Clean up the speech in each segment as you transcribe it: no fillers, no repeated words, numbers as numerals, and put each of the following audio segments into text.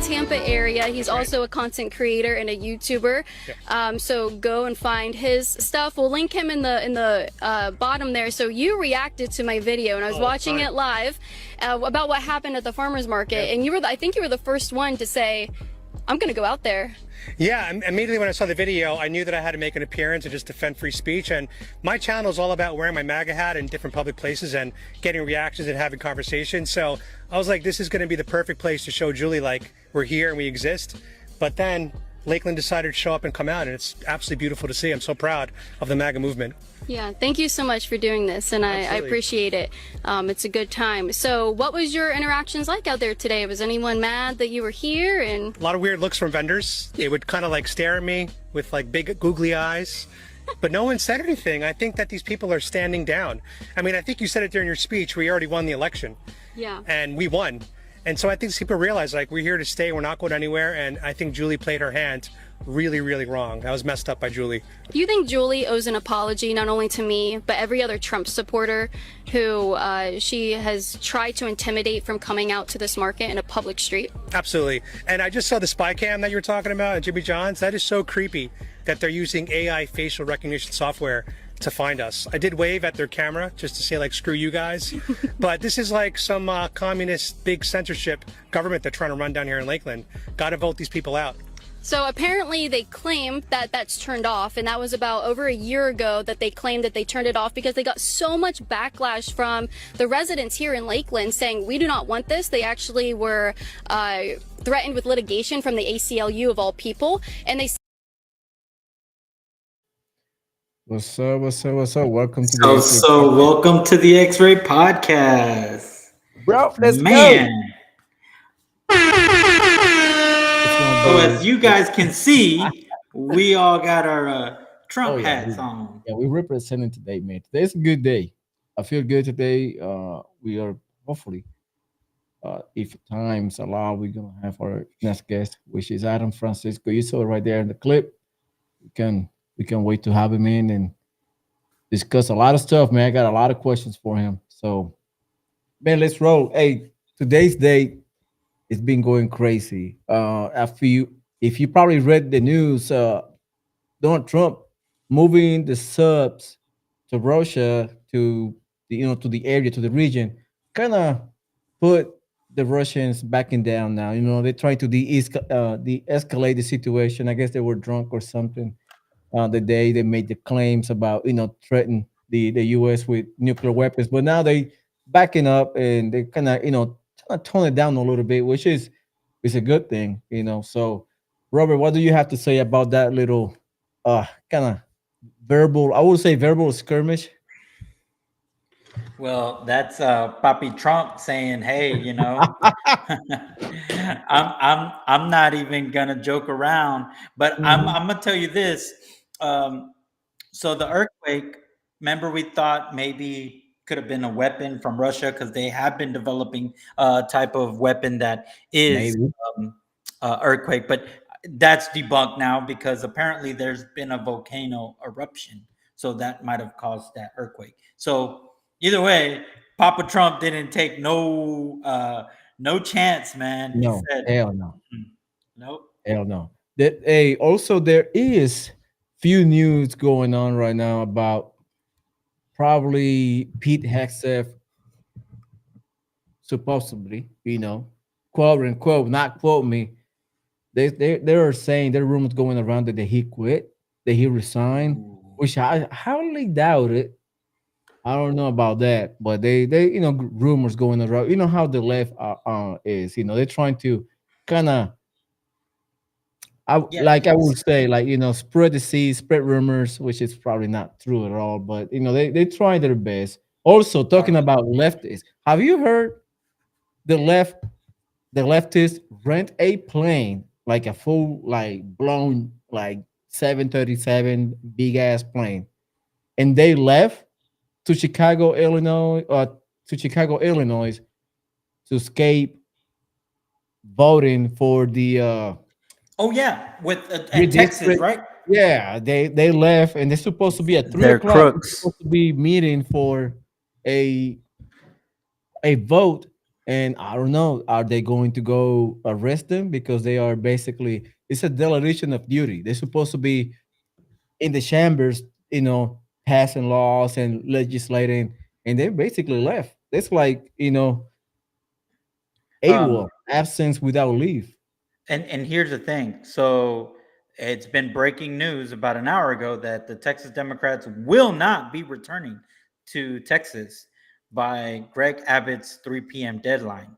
Tampa area. He's also a content creator and a YouTuber. So go and find his stuff. We'll link him in the bottom there. So you reacted to my video, and I was watching it live about what happened at the farmers market, and I think you were the first one to say, I'm gonna go out there. Yeah, immediately when I saw the video, I knew that I had to make an appearance and just defend free speech. And my channel is all about wearing my MAGA hat in different public places and getting reactions and having conversations. So I was like, this is going to be the perfect place to show Julie, like, we're here and we exist. But then Lakeland decided to show up and come out, and it's absolutely beautiful to see. I'm so proud of the MAGA movement. Yeah, thank you so much for doing this, and I appreciate it. It's a good time. So what was your interactions like out there today? Was anyone mad that you were here? And a lot of weird looks from vendors. They would kind of like stare at me with like big googly eyes, but no one said anything. I think that these people are standing down. I mean, I think you said it during your speech, we already won the election. Yeah. And we won. And so I think people realize, like, we're here to stay, we're not going anywhere. And I think Julie played her hand really, really wrong. That was messed up by Julie. Do you think Julie owes an apology not only to me, but every other Trump supporter who she has tried to intimidate from coming out to this market in a public street? Absolutely. And I just saw the spy cam that you were talking about at Jimmy John's. That is so creepy that they're using AI facial recognition software to find us. I did wave at their camera just to say, like, screw you guys. But this is like some communist big censorship government they're trying to run down here in Lakeland. Got to vote these people out. So apparently they claim that that's turned off, and that was about over a year ago that they claimed that they turned it off because they got so much backlash from the residents here in Lakeland saying, we do not want this. They actually were threatened with litigation from the ACLU of all people, and they What's up? Welcome to welcome to the Xray podcast. Bro, let's go. So as you guys can see, we all got our Trump hats on. Yeah, we're representing today, man. Today's a good day. I feel good today. We are hopefully, if times allow, we're gonna have our next guest, which is Adam Francisco. You saw it right there in the clip. We can wait to have him in and discuss a lot of stuff, man. I got a lot of questions for him. So, man, let's roll. Hey, today's day, it's been going crazy. If you probably read the news, Donald Trump moving the subs to Russia, to the area, to the region, kind of put the Russians backing down now. They're trying to de-escalate the situation. I guess they were drunk or something. The day they made the claims about threaten the U.S. with nuclear weapons, but now they backing up and they kind of tone it down a little bit, which is a good thing, So, Robert, what do you have to say about that little kind of verbal skirmish? Well, that's Papi Trump saying, "Hey, I'm not even gonna joke around." But I'm gonna tell you this. So the earthquake, remember, we thought maybe could have been a weapon from Russia because they have been developing a type of weapon that is earthquake, but that's debunked now because apparently there's been a volcano eruption, so that might have caused that earthquake. So either way, Papa Trump didn't take no chance, man. No, hell no. Nope. Hell no. Also there is few news going on right now about probably Pete Hegseth supposedly, quote unquote, not quote me. They are saying there are rumors going around that he quit, that he resigned, which I highly doubt it. I don't know about that, but they rumors going around. You know how the left is. They're trying to kind of, I would say, spread the seed, spread rumors, which is probably not true at all. But they try their best. Also, talking about leftists, have you heard the leftists rent a plane, like a full, like blown, like 737 big ass plane, and they left to Chicago, Illinois, to escape voting for the oh yeah, with Texas, right? Yeah, they left, and they're supposed to be at 3 o'clock. Crooks. Supposed to be meeting for a vote, And I don't know, are they going to go arrest them because they are basically it's a dereliction of duty. They're supposed to be in the chambers, passing laws and legislating, and they basically left. It's like Um, AWOL, absence without leave. and here's the thing. So it's been breaking news about an hour ago that the Texas Democrats will not be returning to Texas by Greg Abbott's 3 p.m. deadline,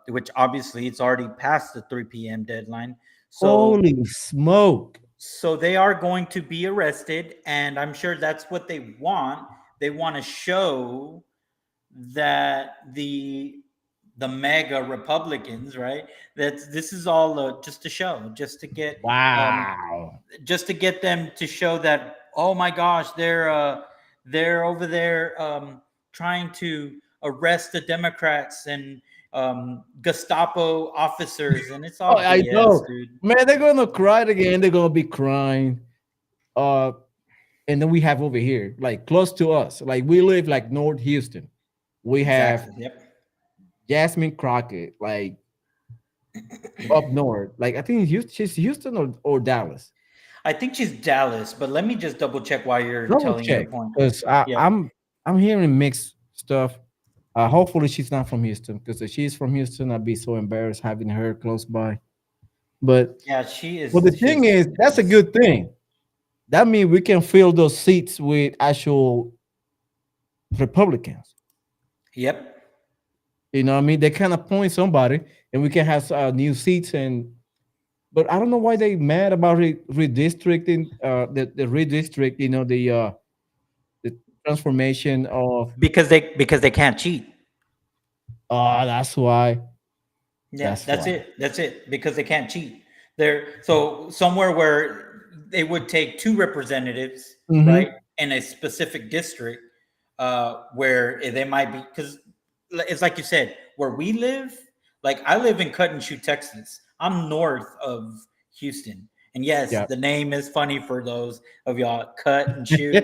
which obviously it's already past the 3 p.m. deadline. So Holy smoke! so they are going to be arrested, and I'm sure that's what they want. They want to show that the mega Republicans, right? That this is all just a show, um, Wow. just to get them to show that, oh my gosh, they're over there trying to arrest the Democrats and Gestapo officers, and it's Oh, all I BS, know, dude. man. They're gonna cry again. They're gonna be crying. Uh, and then we have over here, like close to us, like we live like North Houston. We have Exactly. Yep. Jasmine Crockett, like up north. Like I think she's Houston or Dallas. I think she's Dallas, but let me just double check while you're Double telling your check point. because Yep. I'm hearing mixed stuff. Hopefully she's not from Houston because if she's from Houston, I'd be so embarrassed having her close by. But Yeah, she the is. thing She's is, that's a Dallas. good thing. That means we can fill those seats with actual Republicans. Yep. You know what I mean? They kind of point somebody, and we can have new seats. But I don't know why they mad about redistricting. The redistrict. The transformation of. Because they can't cheat. Oh, that's why. Yeah, That's that's why. it. That's it. Because they can't cheat. They're so somewhere where they would take two representatives, right, Hmm. in a specific district, where they might be because it's like you said, where we live. Like I live in Cut and Shoe, Texas. I'm north of Houston, and yes, Yeah. the name is funny for those of y'all. Cut and Shoe.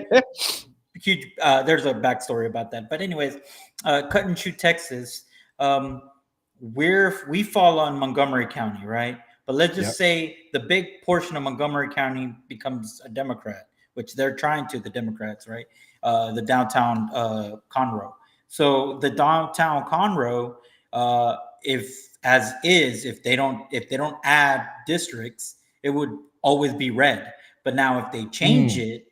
Huge. There's a backstory about that, but anyways, Cut and Shoe, Texas. Um, we fall on Montgomery County, right? But let's Yeah. just say the big portion of Montgomery County becomes a Democrat, which they're trying to, the Democrats, right? The downtown Conroe. So the downtown Conroe, if as is, if they don't add districts, it would always be red. But now if they change Mm, it,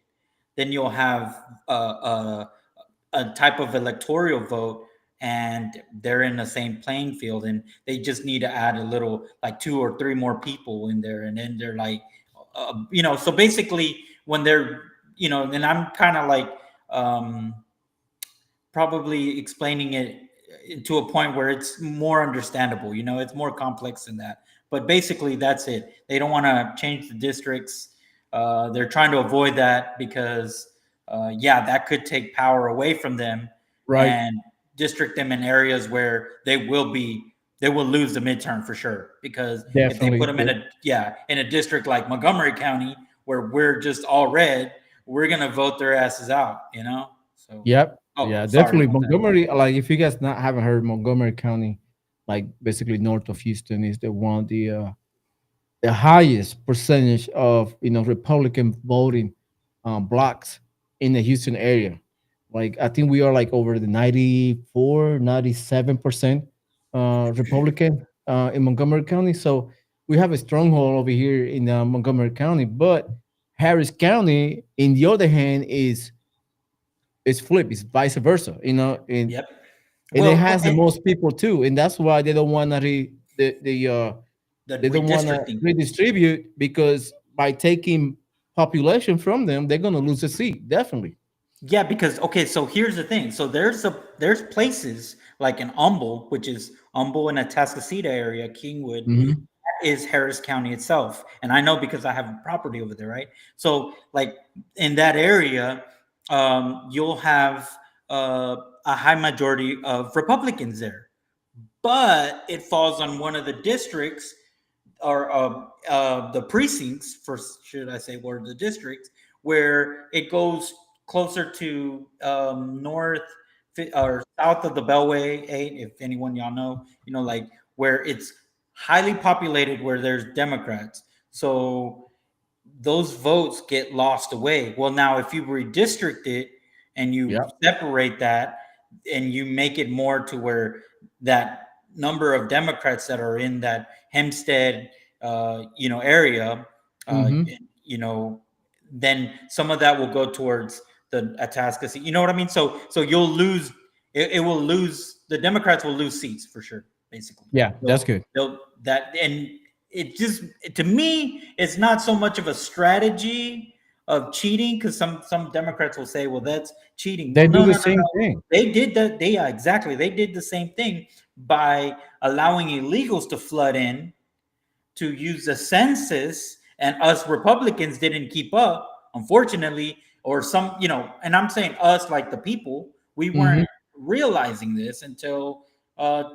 then you'll have a type of electoral vote, and they're in the same playing field, and they just need to add a little, like two or three more people in there, and then they're like, so basically when they're, and I'm kind of like um, probably explaining it to a point where it's more understandable. It's more complex than that. But basically, that's it. They don't want to change the districts. They're trying to avoid that because, yeah, that could take power away from them right. and district them in areas where they will lose the midterm for sure. Because if they put Definitely. them in a district like Montgomery County where we're just all red, we're gonna vote their asses out. So. Yep. Oh, Yeah, sorry definitely. about that. Montgomery, like if you guys not haven't heard, Montgomery County, like basically north of Houston, is the highest percentage of Republican voting blocks in the Houston area. Like I think we are like over the 97% Republican in Montgomery County. So we have a stronghold over here in Montgomery County. But Harris County, in the other hand, is flip. It's vice versa. And Yep. and it Well, has the most people too, and that's why they don't want to the they don't want to redistricting. redistribute because by taking population from them, they're going to lose a seat. Definitely. Yeah, because okay, so here's the thing. So there's places like in Humble, which is Humble in a Atascocita area, Kingwood, Hmm. is Harris County itself. And I know because I have a property over there, right? So like in that area, you'll have a high majority of Republicans there. But it falls on one of the districts or the precincts, for should I say, where the districts, where it goes closer to north or south of the Beltway 8, if anyone y'all know, like where it's highly populated, where there's Democrats. So those votes get lost away. Well, now if you redistrict it and you Yeah. separate that and you make it more to where that number of Democrats that are in that Hempstead, area, uh, Mm-hmm. you know, then some of that will go towards the Atascocita. You know what I mean? So you'll lose. It will lose. The Democrats will lose seats for sure. Basically, Yeah, that's good. they'll that and it just to me it's not so much of a strategy of cheating, because some Democrats will say, well, that's cheating. They Well, do no, the no, no, same no. thing. They did that. Yeah, exactly. They did the same thing by allowing illegals to flood in to use the census, and us Republicans didn't keep up, unfortunately, or some, and I'm saying us like the people, we Mm-hmm. weren't realizing this until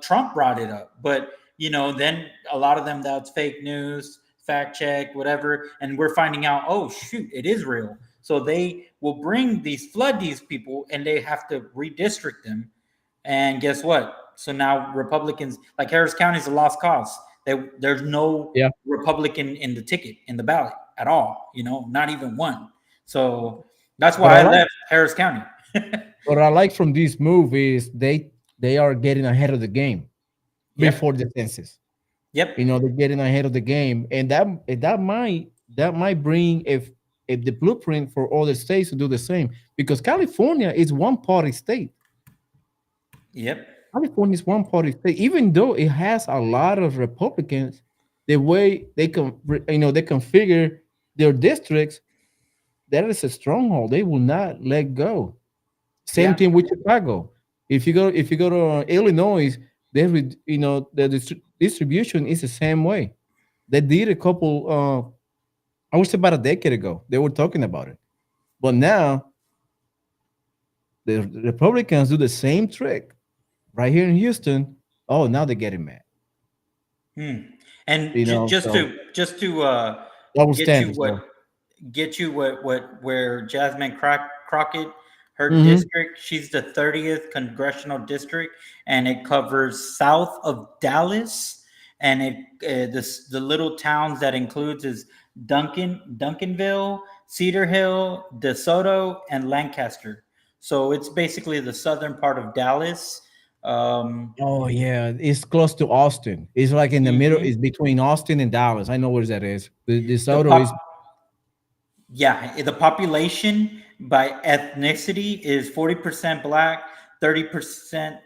Trump brought it up. But, then a lot of them, that's fake news, fact check, whatever. And we're finding out, oh, shoot, it is real. So they will flood these people, and they have to redistrict them. And guess what? So now Republicans, like Harris County, is a lost cause. There's no Yeah. Republican in the ticket, in the ballot at all. Not even one. So that's But why I left Harris County. what I like from this move is they are getting ahead of the game Yep. before the census. Yep. They're getting ahead of the game, and that might bring, if the blueprint for other states to do the same, because California is one party state. Yep. California is one party state, even though it has a lot of Republicans. The way they can, they configure their districts, that is a stronghold. They will not let go. Same Yeah. thing with Chicago. If you go to Illinois, the distribution is the same way. They did a couple. I would say about a decade ago. They were talking about it, but now the Republicans do the same trick right here in Houston. Oh, now they're getting mad. Hmm. And just So to double get you standards, what bro. where Jasmine Crockett, her Hmm. district, she's the 30th congressional district, and it covers south of Dallas, and the little towns that includes is Duncanville, Cedar Hill, DeSoto, and Lancaster. So it's basically the southern part of Dallas. Um, Oh yeah, it's close to Austin. It's like in the middle. mhm. It's between Austin and Dallas. I know where that is. The The Soto is. pop Yeah, the population by ethnicity is 40% Black, 30%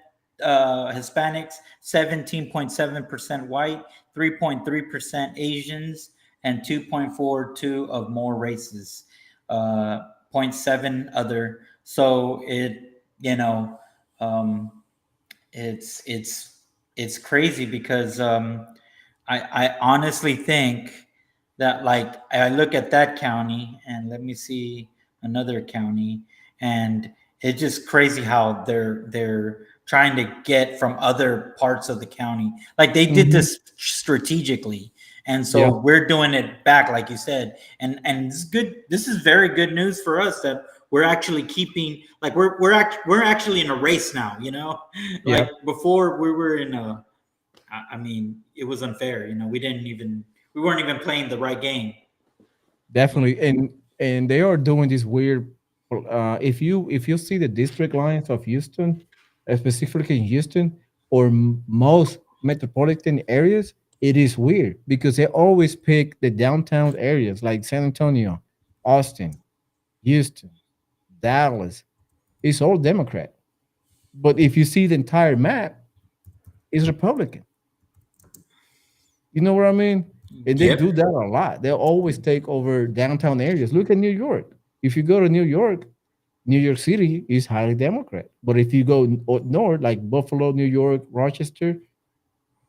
Hispanics, 17.7% White, 3.3% Asians, and 2.42 of more races, zero point 0.7 other. So um, it's crazy because I honestly think that, like, I look at that county and let me see another county, and it's just crazy how they're trying to get from other parts of the county. Like they did Mhm. this strategically, and Yeah, so we're doing it back, like you said. And this is good. This is very good news for us that we're actually keeping, like, we're actually in a race now. yeah, Like before we were in a. I mean, it was unfair. We weren't even playing the right game. definitely. And they are doing this weird. If you see the district lines of Houston, specifically in Houston or most metropolitan areas, it is weird because they always pick the downtown areas like San Antonio, Austin, Houston, Dallas. It's all Democrat. But if you see the entire map, it's Republican. You know what I mean? And they do Yep. that a lot. They always take over downtown areas. Look at New York. If you go to New York, New York City is highly Democrat. But if you go north, like Buffalo, New York, Rochester,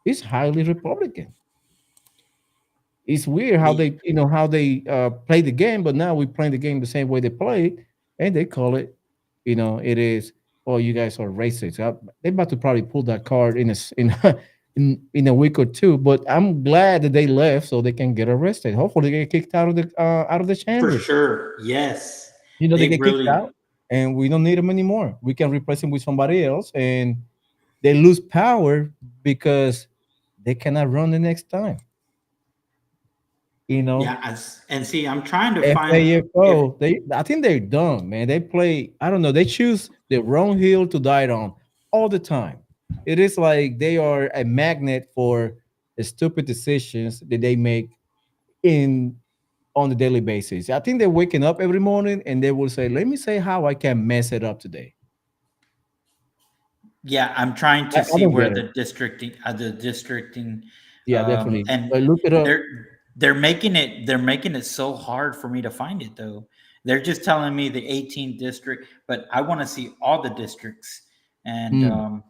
it's highly Republican. It's weird how The- they play the game, but now we're playing the game the same way they play it, and they call it, it is. Oh, you guys are racist. They're about to probably pull that card in a week or two. But I'm glad that they left so they can get arrested. Hopefully, they get kicked out of the for chamber. sure. Yes. They They get kicked really. out. and we don't need them anymore. We can replace them with somebody else, and they lose power because they cannot run the next time. You know, Yeah, and see, I'm trying to find if FAFO, I think they're dumb, man. They play, I don't know, they choose the wrong hill to die on all the time. It is like they are a magnet for the stupid decisions that they make in on a daily basis. I think they're waking up every morning and they will say, "Let me say how I can mess it up today." yeah, I'm trying to I see don't where get it. the districting, Yeah, definitely. and But look it up. they're making it so hard for me to find it though. They're just telling me the 18th district, but I want to see all the districts, and Mm.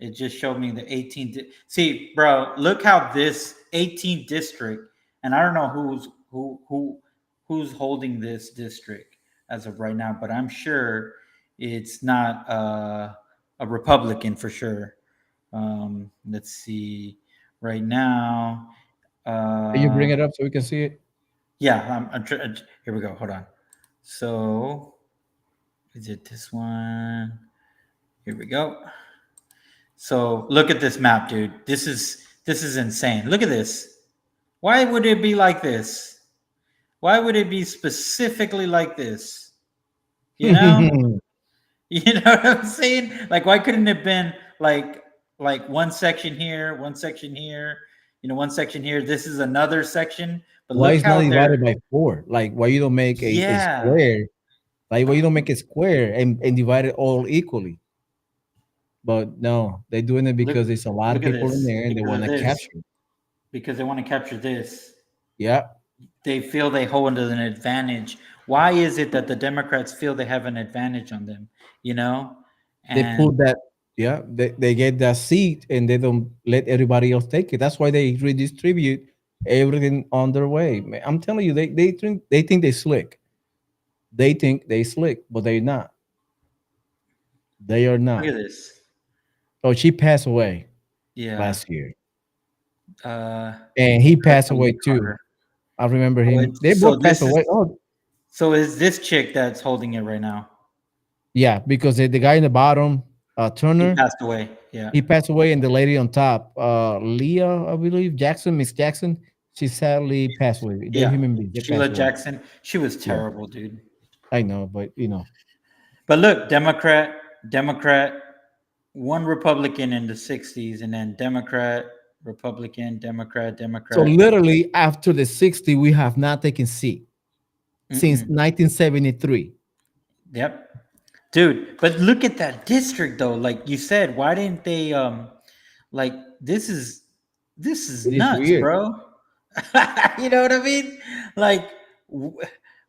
it just showed me the 18th. See, bro, look how this 18th district, and I don't know who's holding this district as of right now, but I'm sure it's not a Republican for sure. Let's see, right now. Can you bring Uh, it up so we can see it? yeah, here we go. Hold on. So, is it this one? Here we go. So look at this map, dude. This is insane. Look at this. Why would it be like this? Why would it be specifically like this? You know? You know what I'm saying? Like, why couldn't it have been like one section here, one section here, one section here. This is another section. But Why look it's not how divided they're by 4? Like, why you don't make a yeah. square? Like, why you don't make a square and divide it all equally? But no, they're doing it Look because there's a lot of look at people in this. there and they Because want of to this. capture. Because they want to capture this. Yeah, They feel they hold an advantage. Why is it that the Democrats feel they have an advantage on them? You know, they and put that. Yeah, they get that seat and they don't let everybody else take it. That's why they redistribute everything on their way. Man, I'm telling you, they think they slick. They think they slick, but they're not. They are look not. at this. Oh, she passed away Yeah, last year, uh, and he passed away Kathleen too. Carter. I remember Oh, him. They so both passed this is away. Oh, so is this chick that's holding it right now? yeah, because the guy in the bottom, He Turner, passed away. Yeah, he passed away, and the lady on top, Leah, I believe, Jackson, Miss Jackson, she sadly passed away. They're yeah. human beings. They Sheila pass away. Jackson. She was Yeah, terrible, dude. I know, but But look, Democrat, one Republican in the '60s, and then Democrat, Republican, Democrat, so Democrat. literally after the 60, we have not taken seat since Mm-mm. 1973. Yep. Dude, but look at that district though. Like you said, why didn't they like this is It is nuts, weird. bro. You know what I mean? Like w-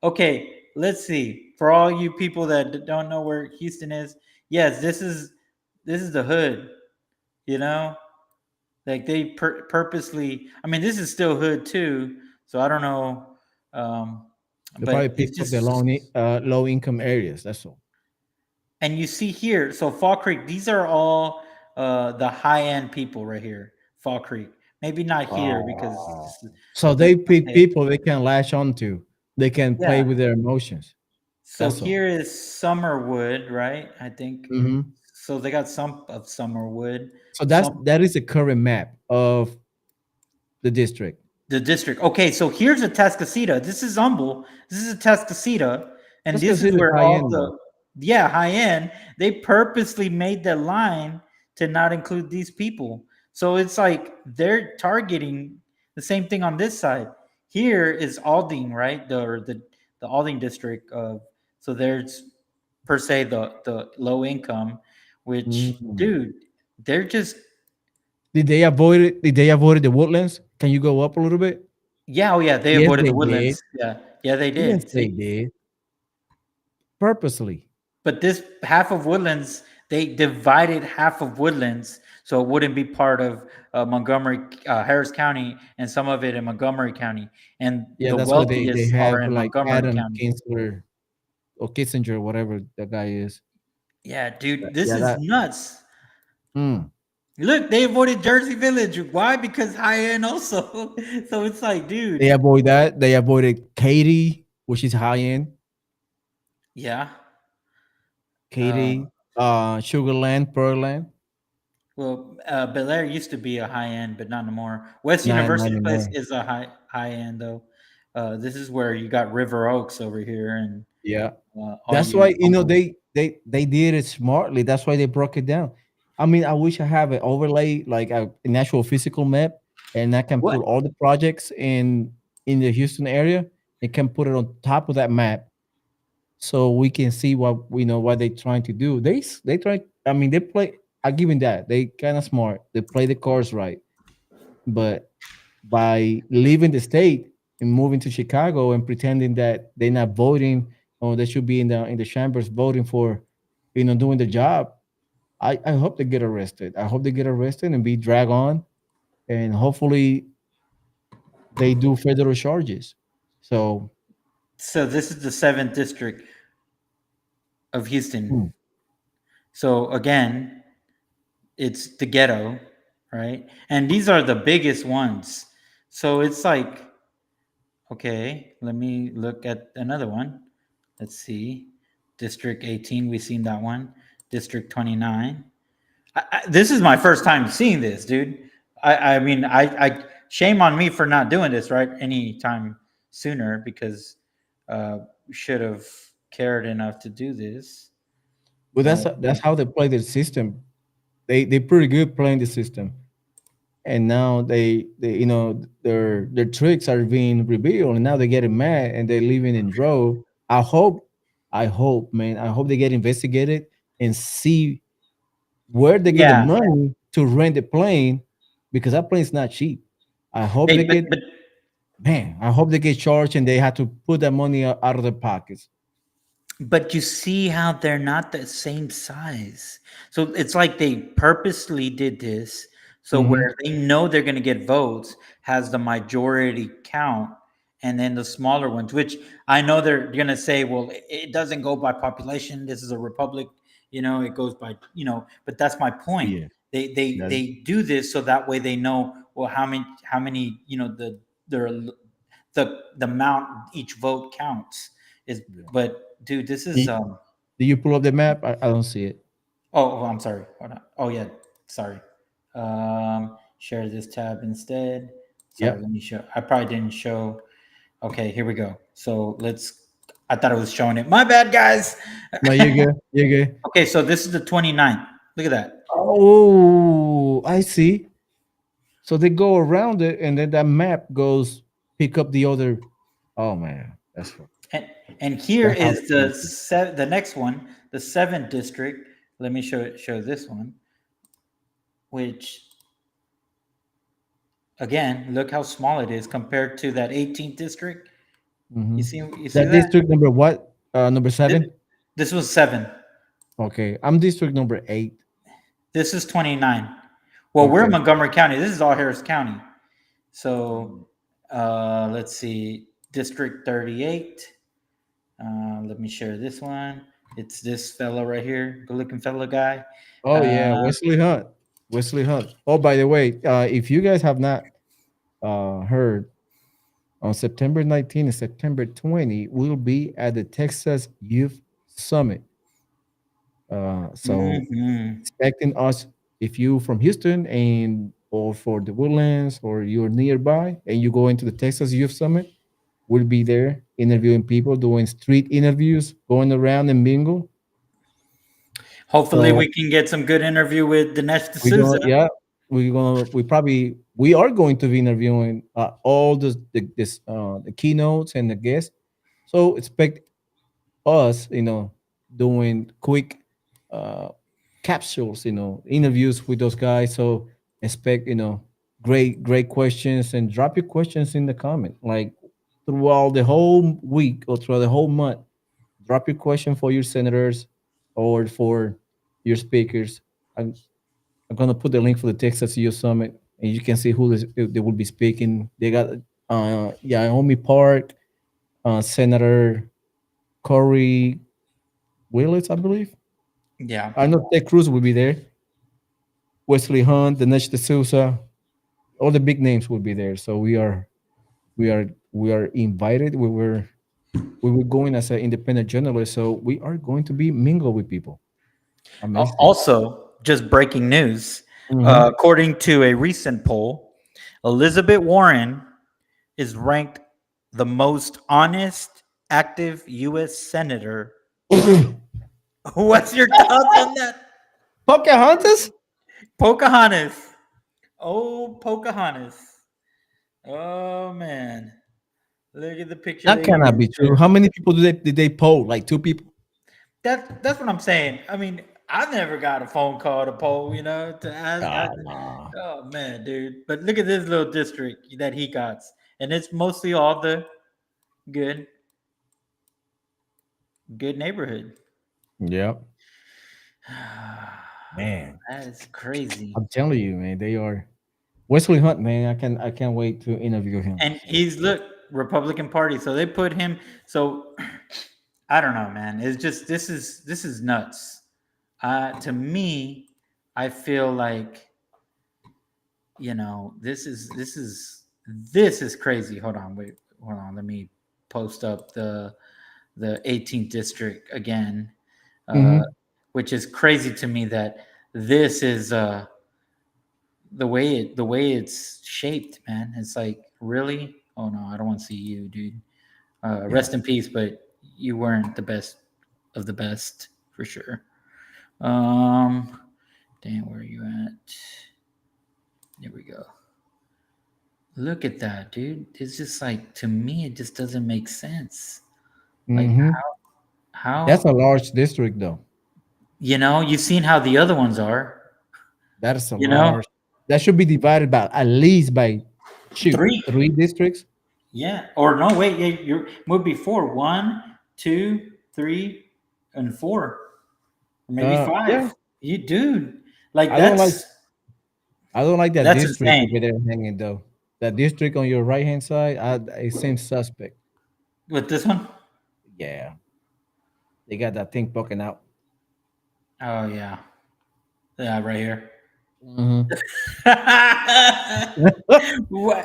okay, let's see. For all you people that don't know where Houston is, yes, this is the hood, you know? Like they purposely, I mean, this is still hood too, so I don't know They probably but pick it's up the just low income areas. That's all. and you see here, so Fall Creek, these are all the high end people right here. Fall Creek, maybe not here because Oh. this is, So but they pick okay, people they can latch onto. They can play yeah. with their emotions. So That's all. here is Summerwood, right? I think Mhm. so. They got some of Summerwood, So some that is the current map of the district. the district. Okay, so here's a Tascasita. This is Humble. This is a Tascasita, and That's this because is it is where high all end though. the high end. They purposely made the line to not include these people. So it's like they're targeting the same thing on this side. Here is Aldine, right? The Aldine district of so there's per se the low income, which Mhm. dude, they're just Did they avoid it? Did they avoid the woodlands? Can you go up a little bit? yeah, oh yeah, they Yes, avoided they the did. woodlands. Yeah, yeah, they Yes, did. they See, did. Purposely. but this half of Woodlands, they divided half of Woodlands so it wouldn't be part of Montgomery, Harris County, and some of it in Montgomery County. And Yeah, the that's why they wealthiest are have in like Montgomery Adam County. Kinsler or Kissinger, whatever that guy is. Yeah, dude, this Yeah, is that. nuts. Mm. Look, they avoided Jersey Village. Why? Because high end also. So it's like, They dude, avoid that. They avoided Katy, which is high end. yeah. Katy, Sugarland, Pearland. Well, Bel Air used to be a high end, but not anymore. West Not University Place anymore. is a high end though. This is where you got River Oaks over here, and Yeah. all That's you why they did it smartly. That's why they broke it down. I mean, I wish I have an overlay like an actual physical map, and I can what? put all the projects in the Houston area. It can put it on top of that map, so we can see what we know what they're trying to do. They try. I mean, they play. I give them that. They kind of smart. They play the cards right, but by leaving the state and moving to Chicago and pretending that they're not voting or they should be in the chambers voting for, doing the job. I hope they get arrested. I hope they get arrested and be dragged on, and hopefully they do federal charges. So, So this is the seventh district of Houston. hmm, So again, it's the ghetto, right? And these are the biggest ones. So it's like, okay, let me look at another one. Let's see. District 18, we've seen that one. District 29. This is my first time seeing this, dude. I mean, shame on me for not doing this right any time sooner because we should have cared enough to do this. but But that's how they play the system. They're pretty good playing the system, and now they their tricks are being revealed, and now they're getting mad and they're leaving in drove. I hope, man, I hope they get investigated and see where they get the yeah, money to rent the plane, because that plane's not cheap. I hope they hey, get Man, I hope they get charged and they have to put that money out of their pockets. but you see how they're not the same size. So it's like they purposely did this. So Hmm. where they know they're going to get votes has the majority count, and then the smaller ones, which I know they're going to say, well, it doesn't go by population. This is a republic, it goes by, but that's my point. Yeah, that They do this so that way they know, well, how many, the the amount each vote counts is. yeah. But dude, this is Do do you pull up the map? I don't see it. I'm sorry. Hold on. Oh yeah, sorry. Share this tab instead. Sorry, Yep. let me show. I probably didn't show. Okay, here we go. So I thought it was showing it. My bad, guys. No, you're good. You're good. Okay, so this is the 29th. Look at that. Oh, I see. So they go around it, and then that map goes pick up the other. Oh man, And and here that's how is they do it. the next one, the seventh district. Let me show this one, which again, look how small it is compared to that 18th district. You Mhm. see That that? district number what? Number This, 7. this was 7. Okay, I'm district number 8. This is 29. Well, we're in Okay. Montgomery County. This is all Harris County. So Mm. let's see, District 38. Let me share this one. It's this fella right here, good looking fella guy. Oh yeah, Uh, Wesley Hunt. Wesley Hunt. Oh, by the way, if you guys have not heard, on September 19 and September 20, we'll be at the Texas Youth Summit. So mhm. expecting us, if you from Houston and or for the Woodlands or you're nearby and you go into the Texas Youth Summit, we'll be there interviewing people, doing street interviews, going around and mingle. Hopefully, So we can get some good interview with Dinesh we're D'Souza. gonna, yeah, we are going to be interviewing all the keynotes and the guests. So expect us, doing quick uh, capsules, interviews with those guys. So expect, great questions, and drop your questions in the comment. Like throughout the whole week or throughout the whole month, drop your question for your senators or for your speakers. I'm gonna put the link for the Texas EU Summit, and you can see they will be speaking. They got Yaomi Park, Senator Corey Willis, I believe. Yeah. I know Ted Cruz will be there. Wesley Hunt, Dinesh D'Souza, all the big names will be there. So we are invited. We were We were going as an independent journalist, so we are going to be mingle with people. Amazing. Also, just breaking news. Hmm. According to a recent poll, Elizabeth Warren is ranked the most honest active U.S. senator. What's your thoughts on that? Pocahontas? Pocahontas. Oh, Pocahontas. Oh man. Look at the picture That they cannot be true. shared. How many people did they poll? Like 2 people? That's what I'm saying. I mean, I never got a phone call to poll, to ask. Ah, nah. Oh man, dude. But look at this little district that he got. And it's mostly all the good good neighborhood. Yep. Man, That is crazy. I'm telling you, man, they are Wesley Hunt, man. I can't wait to interview him. And he's look Republican Party, so they put him. So I don't know, man. It's just this is nuts. To me, I feel like this is crazy. Hold on, wait, hold on. Let me post up the 18th district again, uh, Hmm. which is crazy to me that this is the way it's shaped, man. It's like really. Oh no, I don't want to see you, dude. Yeah. Rest in peace, but you weren't the best of the best for sure. Um, damn, where are you at? There we go. Look at that, dude. It's just like to me, it just doesn't make sense. Like Hmm. That's how a large district, though. you've seen how the other ones are. That is a You know, large. That should be divided by at least by shoot three. 3 districts. Yeah. Or no, wait. Yeah, you're would be four. 1, 2, 3, and 4, or maybe Yeah. 5. You dude, like I don't like. that's I don't like that that's district insane. over there hanging though. That district on your right hand side, it seems suspect. With this one. Yeah, they got that thing poking out. Oh yeah, yeah, right here. Hmm.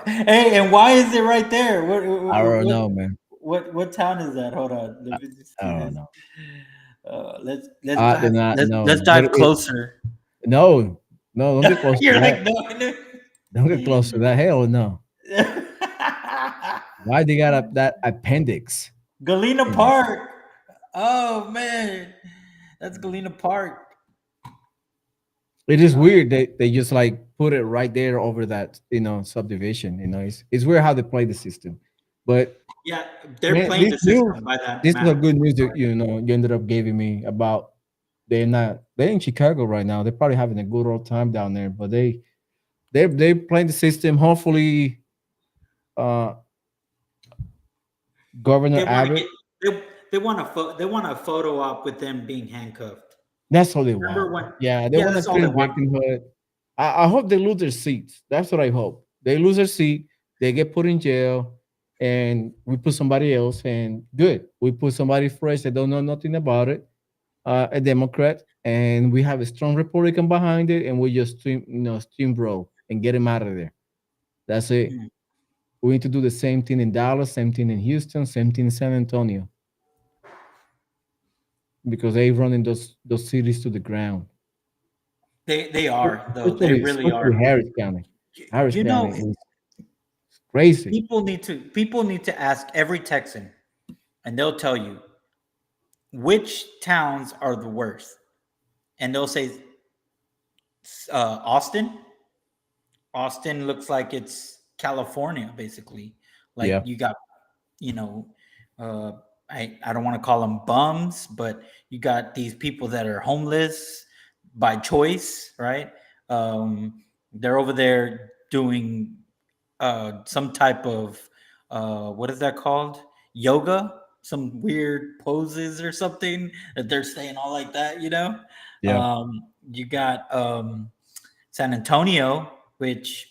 Hey, and why is it right there? What I what don't what know, man. what town is that? Hold on, let me just I see don't this. know. Let's I do dive not let's know. But dive closer. no, no, don't get close to You're that. like no, no. Don't get close to that. Hell no. Why they got up that appendix? Galena In there? Park. Oh man, that's Galena Park. It is Oh, weird they just like put it right there over that subdivision. It's weird how they play the system, but yeah, they're man, playing this the news, system by that this is a map. good news that you ended up giving me about they're in Chicago right now. They're probably having a good old time down there, but they playing the system. Hopefully, uh, Governor They want to Abbott. get they want a photo op with them being handcuffed. That's all they Remember want. when? Yeah, they Yeah, want to that's all they create want. victimhood. I hope they lose their seats. That's what I hope. They lose their seat, they get put in jail, and we put somebody else. And good, we put somebody fresh that don't know nothing about it, a Democrat, and we have a strong Republican behind it, and we just steamroll and get him out of there. That's it. Mm. We need to do the same thing in Dallas, same thing in Houston, same thing in San Antonio, because they running those cities to the ground. They are though. They really Especially are. Harris County. Harris You know, County is crazy. people need to ask every Texan, and they'll tell you which towns are the worst, and they'll say Austin. Austin looks like it's California, basically. Like Yeah. you got, you know, uh, I don't want to call them bums, but you got these people that are homeless by choice, right? They're over there doing some type of what is that called? Yoga, some weird poses or something that they're staying all like that. Yeah. You got San Antonio, which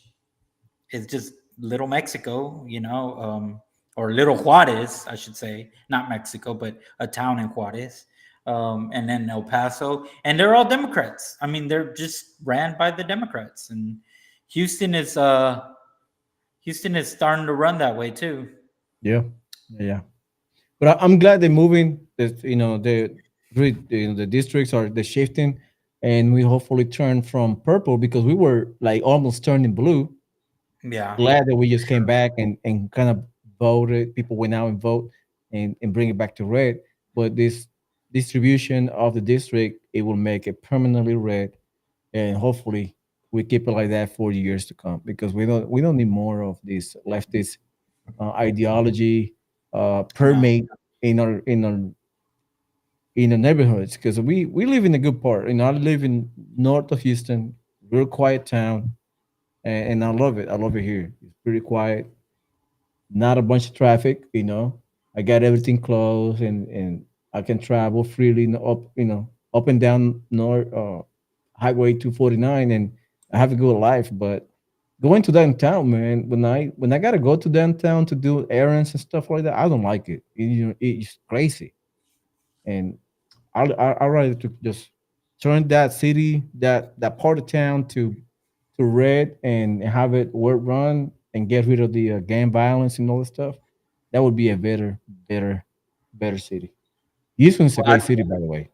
is just little Mexico, or little Juarez, I should say, not Mexico, but a town in Juarez. And then El Paso, and they're all Democrats. I mean, they're just ran by the Democrats, and Houston is Houston is starting to run that way too. Yeah. Yeah. But I'm glad they're moving. That the districts are they're shifting, and we hopefully turn from purple because we were like almost turning blue. Yeah. Glad that we just came back and kind of voted. People went out and vote and bring it back to red. But this distribution of the district, it will make it permanently red, and hopefully we keep it like that for years to come because we don't need more of this leftist ideology No. permeate in the neighborhoods because we live in a good part. I live in north of Houston, real quiet town, and I love it. I love it here. It's pretty quiet, not a bunch of traffic. I got everything closed, and I can travel freely up and down North Highway 249, and I have a good life. But going to downtown, man, when I gotta go to downtown to do errands and stuff like that, I don't like it. It's crazy, and I rather to just turn that city, that part of town to red and have it work run and get rid of the gang violence and all that stuff. That would be a better, better city. Houston's a Well, great city, by the way.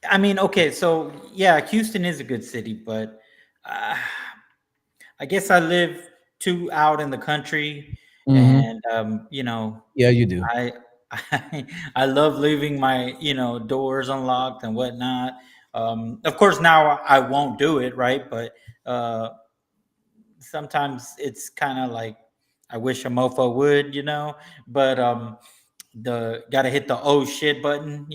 I mean, okay, so yeah, Houston is a good city, but uh, I guess I live too out in the country, Hmm. and Yeah, you do. I I love leaving my doors unlocked and whatnot. Of course, now I won't do it, right? But uh, sometimes it's kind of like I wish a mofo would, But the gotta hit the oh shit button,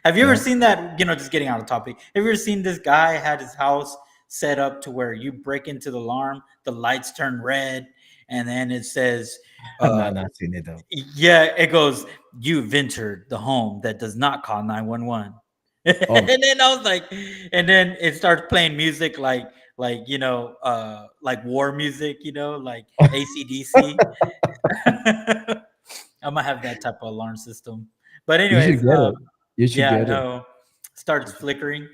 Have you ever Yeah. seen that? Just getting out of topic. Have you ever seen this guy had his house set up to where you break into the alarm, the lights turn red, and then it says, I'm uh, not seeing it though. yeah, it goes, "You've entered the home that does not call 911." Oh, And then I was like, and then it starts playing music like war music, like ACDC. I'm gonna have that type of alarm system. But you should anyways, get it. You should yeah, get it. no, starts flickering.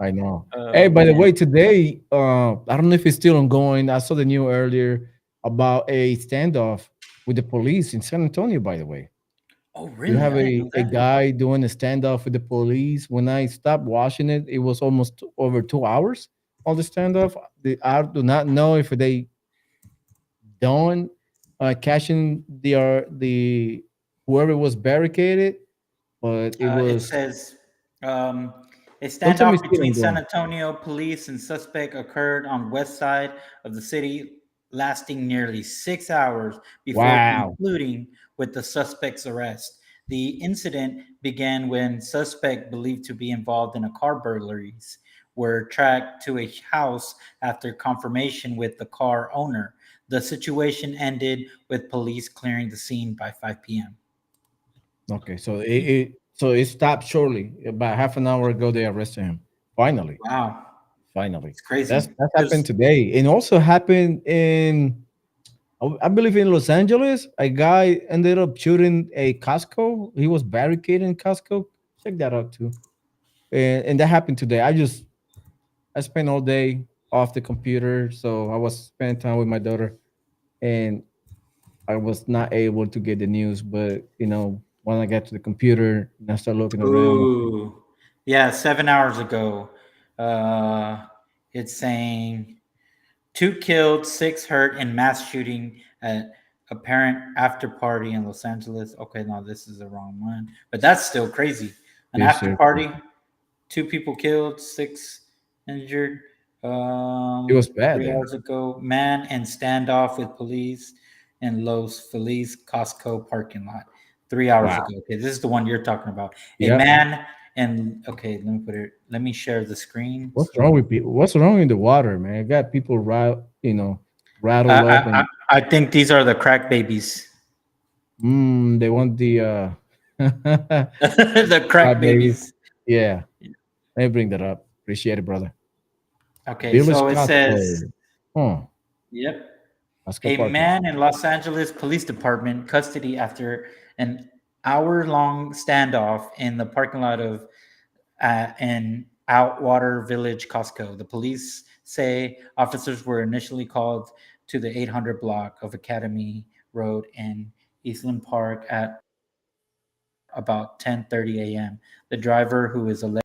I know. Hey, Oh by the man. way, today, I don't know if it's still ongoing. I saw the news earlier about a standoff with the police in San Antonio, by the way. Oh You really? have I didn't know a that. guy doing a standoff with the police. When I stopped watching it, it was almost over 2 hours on the standoff. I do not know if they done catching the whoever was barricaded, but it It was says um, a don't tell me standoff it's still between San ongoing. Antonio police and suspect occurred on west side of the city, lasting nearly 6 hours before Wow. concluding with the suspect's arrest. The incident began when suspect believed to be involved in a car burglaries were tracked to a house after confirmation with the car owner. The situation ended with police clearing the scene by 5 p.m. Okay, so it stopped shortly. About half an hour ago, they arrested him. Finally, Wow, finally. it's crazy. That happened Because today, and also happened in I believe in Los Angeles. A guy ended up shooting a Costco. He was barricading Costco. Check that out too. And that happened today. I spent all day off the computer, so I was spending time with my daughter, and I was not able to get the news. But when I got to the computer and I started looking around, ooh, yeah, 7 hours ago. Uh, it's saying two killed, six hurt in mass shooting at apparent after party in Los Angeles. Okay, no, this is the wrong one, but that's still crazy. An yes, after sir. party, two people killed, six injured. It was bad Three then. hours ago, man in standoff with police in Los Feliz Costco parking lot. 3 hours Wow. ago. Okay, this is the one you're talking about. A Yep. man and okay, let me put it. Let me share the screen. What's wrong with people? What's wrong in the water, man? I got people I, rattled up I I and I think these are the crack babies. they want the The crack cry babies. babies. Yeah, let me bring that up. Appreciate it, brother. Okay, Village so it says, Costco. Huh. yep. Costco A parking lot. man in Los Angeles Police Department custody after an hour-long standoff in the parking lot of in Outwater Village, Costco. The police say officers were initially called to the 800 block of Academy Road in Eastland Park at about 10:30 a.m. The driver, who is alleged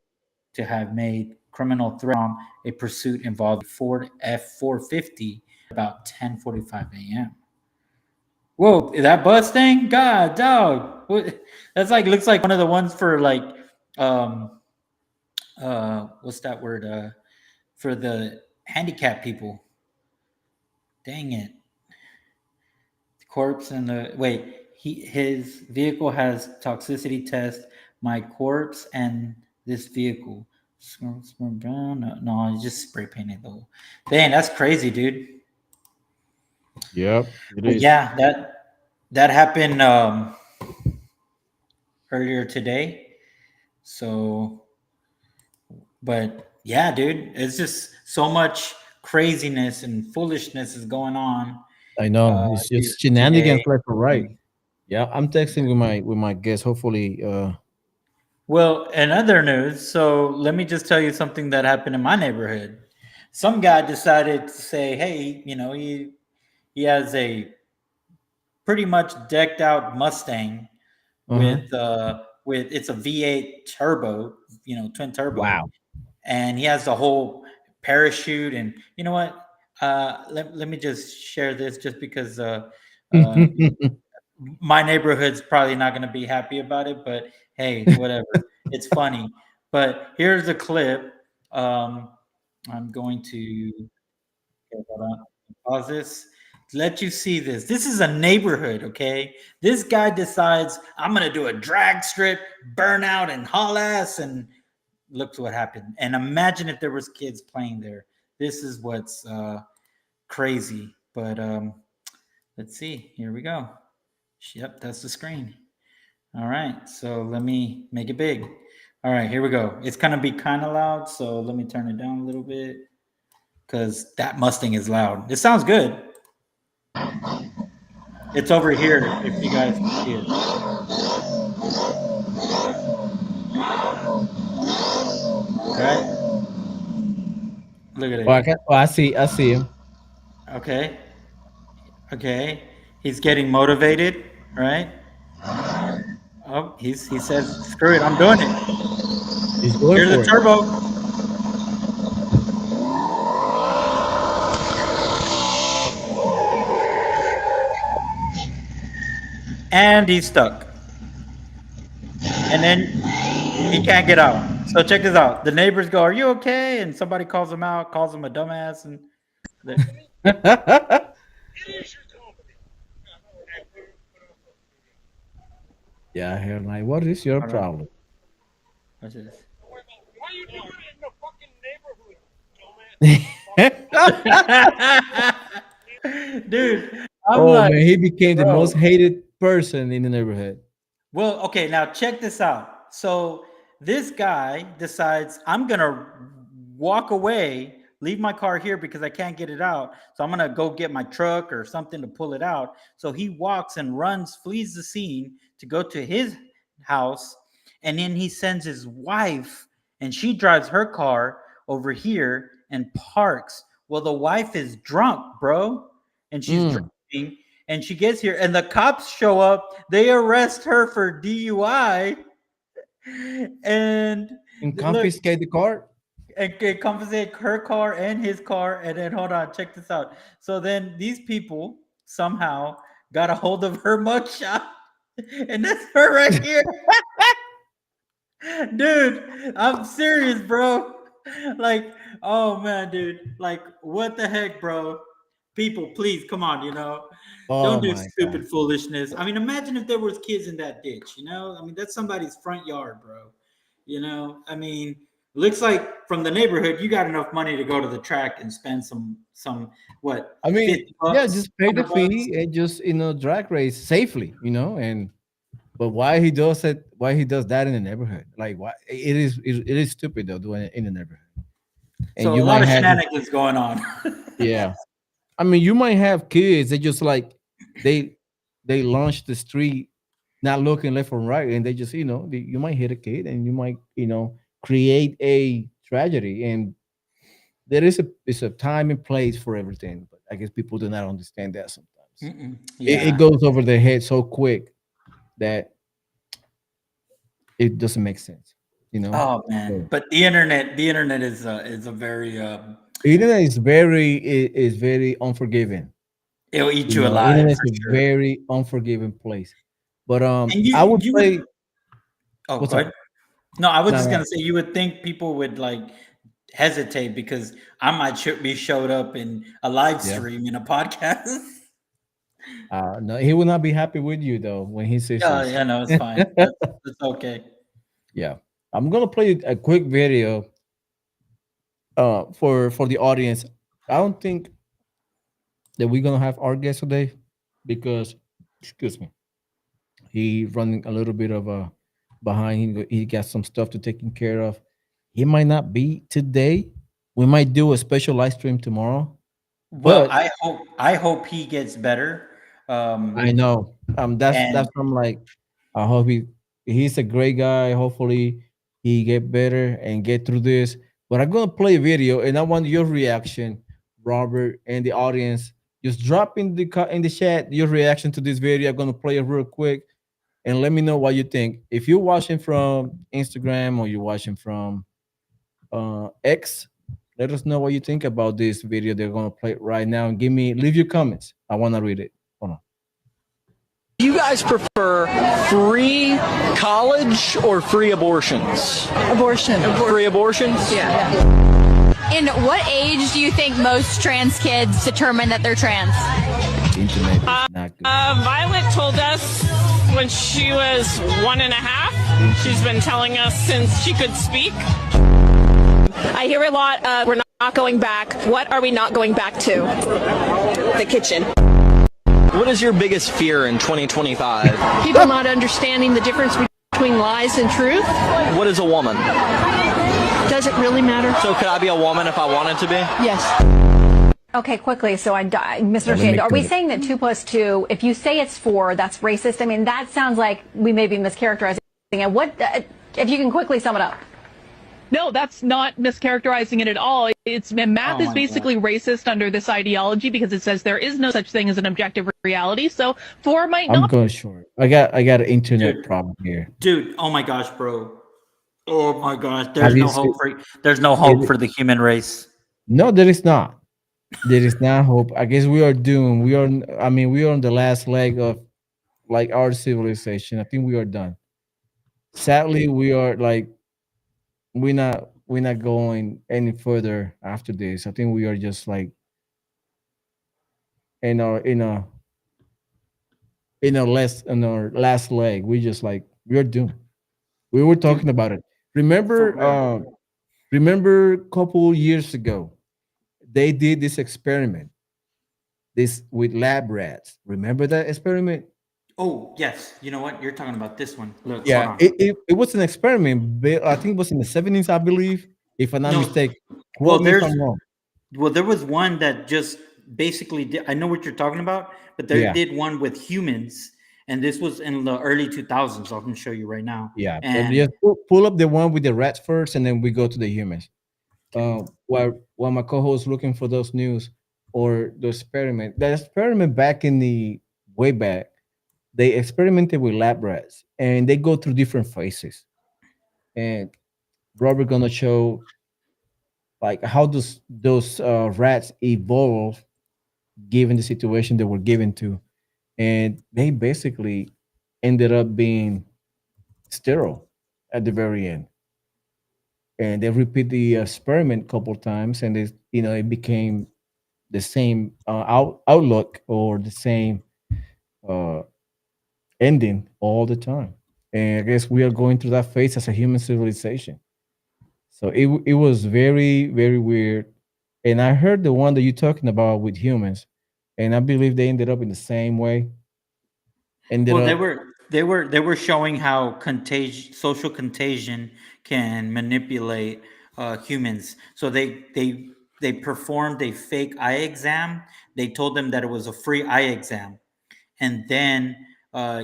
to have made criminal threat from a pursuit involving Ford F-450 about 10:45 a.m. Whoa, that bus thing? God, dog. What? That's like looks like one of the ones for like um what's that word? For the handicapped people. Dang it. The corpse and the wait, his vehicle has toxicity test, my corpse and this vehicle. No, no, he just spray painted the whole. Dang, that's crazy, dude. Yep, it But is. yeah, that happened earlier today. So, but yeah, dude, it's just so much craziness and foolishness is going on I know. It's just today. shenanigans left or right. Yeah, I'm texting with my guest. Hopefully, Well, in other news, so let me just tell you something that happened in my neighborhood. Some guy decided to say, "Hey, he has a pretty much decked out Mustang uh-huh. with it's a V8 turbo, twin turbo, Wow. and he has the whole parachute. And you know what? Let me just share this just because uh, my neighborhood's probably not going to be happy about it, but hey, whatever. It's funny. But here's a clip. Um, I'm going to okay, hold on. Pause this. Let you see this. This is a neighborhood, okay? This guy decides I'm gonna do a drag strip, burn out, and haul ass, and look what happened. And imagine if there was kids playing there. This is what's crazy. But let's see. Here we go. Yep, that's the screen. All right, so let me make it big. All right, here we go. It's gonna be kind of loud, so let me turn it down a little bit because that Mustang is loud. It sounds good. It's over here if you guys can see it. Right? Look at Oh, it. I see him. Okay. Okay. He's getting motivated, right? Oh, he says, screw it, I'm doing it. He's going Here's the for it. turbo. And he's stuck. And then he can't get out. So check this out. The neighbors go, "Are you okay?" And somebody calls him out, calls him a dumbass, and the, Yeah, here, like, what is your hold on. problem? What's this? Why you doing it in the fucking neighborhood, dumbass? Dude, I'm Oh like, man, he became the bro. most hated person in the neighborhood. Well, okay, now check this out. So this guy decides I'm gonna walk away, leave my car here because I can't get it out. So I'm gonna go get my truck or something to pull it out. So he walks and runs, flees the scene to go to his house, and then he sends his wife, and she drives her car over here and parks. Well, the wife is drunk, bro, and she's Mm. driving and she gets here and the cops show up, they arrest her for DUI, and And look, confiscate the car. and confiscate her car and his car. And then hold on, check this out. So then these people somehow got a hold of her mugshot, and that's her right here. Dude, I'm serious, bro. Like, oh man, dude. Like, what the heck, bro? People, please come on, Oh don't do my god. stupid foolishness. I mean, imagine if there was kids in that ditch. I mean, that's somebody's front yard, bro. I mean, looks like from the neighborhood, you got enough money to go to the track and spend some what, I mean, 50 yeah, bucks, just pay the 100 bucks. fee and just drag race safely, and but why he does it? Why he does that in the neighborhood? Like, why it is stupid though doing it in the neighborhood. And So a you lot might of have shenanigans going on. yeah. I mean, you might have kids. They just like they they launch the street, not looking left or right, and they just you might hit a kid, and you might create a tragedy. And there is a time and place for everything, but I guess people do not understand that sometimes. Mm-mm. It Yeah. goes over their head so quick that it doesn't make sense, you know. Oh man, So but the internet is a very internet is very unforgiving. it'll eat You you know, alive internet is for a sure. very unforgiving place. But And I would you would play. oh What's go ahead. up? No, I was No, just no. gonna say you would think people would like hesitate because I might be showed up in a live Yeah. stream in a podcast. No, he will not be happy with you though when he sees Yeah, this. yeah, no, it's fine. That's okay. Yeah, I'm gonna play a quick video for the audience. I don't think that we're gonna have our guest today because, excuse me, he running a little bit of a behind. He got some stuff to taking care of. He might not be today. We might do a special live stream tomorrow. Well, But I hope he gets better. I know. That's And from like I hope he's a great guy. Hopefully he get better and get through this. But I'm gonna play a video and I want your reaction, Robert, and the audience. Just drop in in the chat your reaction to this video. I'm gonna play it real quick and let me know what you think. If you're watching from Instagram or you're watching from X, let us know what you think about this video. They're gonna play it right now and leave your comments. I wanna read it. Hold on. Do you guys prefer free college or free abortions? Abortion. Free abortions? Yeah. In what age do you think most trans kids determine that they're trans? Internet is not good. Violet told us when she was 1.5. She's been telling us since she could speak. I hear a lot of we're not going back. What are we not going back to? The kitchen. What is your biggest fear in 2025? People not understanding the difference between lies and truth. What is a woman? Does it really matter? So could I be a woman if I wanted to be? Yes. Okay, quickly, so I misunderstand. Are we saying that 2 plus 2, if you say it's 4, that's racist? I mean, that sounds like we may be mischaracterizing it. What, if you can quickly sum it up? No, that's not mischaracterizing it at all. It's math is basically racist under this ideology because it says there is no such thing as an objective reality. So 4 might I'm not. going short. I got an internet problem here. dude, oh my gosh, bro. Oh my gosh, Have you seen- there's no hope for the human race. No, there is not. There is not hope. I guess we are doomed. We are. I mean, we are on the last leg of like our civilization. I think we are done. Sadly, we are like we're not going any further after this. I think we are just like in our last leg. We just like we are doomed. We were talking about it. Remember a couple years ago, they did this experiment, this with lab rats. Remember that experiment? Oh yes, you know what? You're talking about this one. Look, hold Yeah, on. it was an experiment. I think it was in the 70s, I believe, if I'm not No, mistaken. well, Quote me if I'm wrong. Well, there was one that just basically did, I know what you're talking about, but they Yeah. did one with humans, and this was in the early 2000s. I'm gonna show you right now. Yeah, but and just pull up the one with the rats first, and then we go to the humans. While my co-host looking for those news or the experiment back in the way back, they experimented with lab rats, and they go through different phases. And Robert gonna show like how those rats evolve given the situation they were given to, and they basically ended up being sterile at the very end. And they repeat the experiment a couple times, and it became the same outlook or the same uh, ending all the time. And I guess we are going through that phase as a human civilization. So it was very very weird. And I heard the one that you're talking about with humans, and I believe they ended up in the same way. Ended well, up. they were showing how social contagion can manipulate humans. So they performed a fake eye exam. They told them that it was a free eye exam, and then